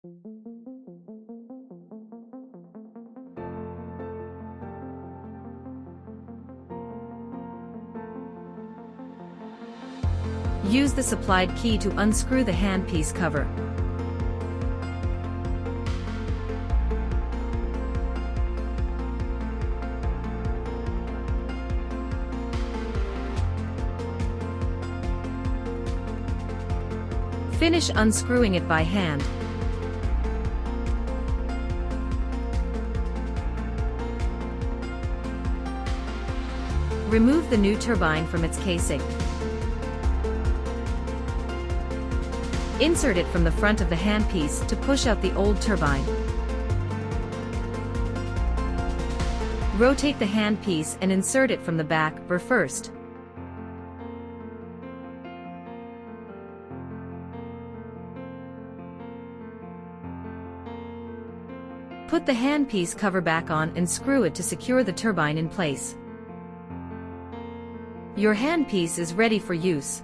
Use the supplied key to unscrew the handpiece cover. Finish unscrewing it by hand. Remove the new turbine from its casing. Insert it from the front of the handpiece to push out the old turbine. Rotate the handpiece and insert it from the back or first. Put the handpiece cover back on and screw it to secure the turbine in place. Your handpiece is ready for use.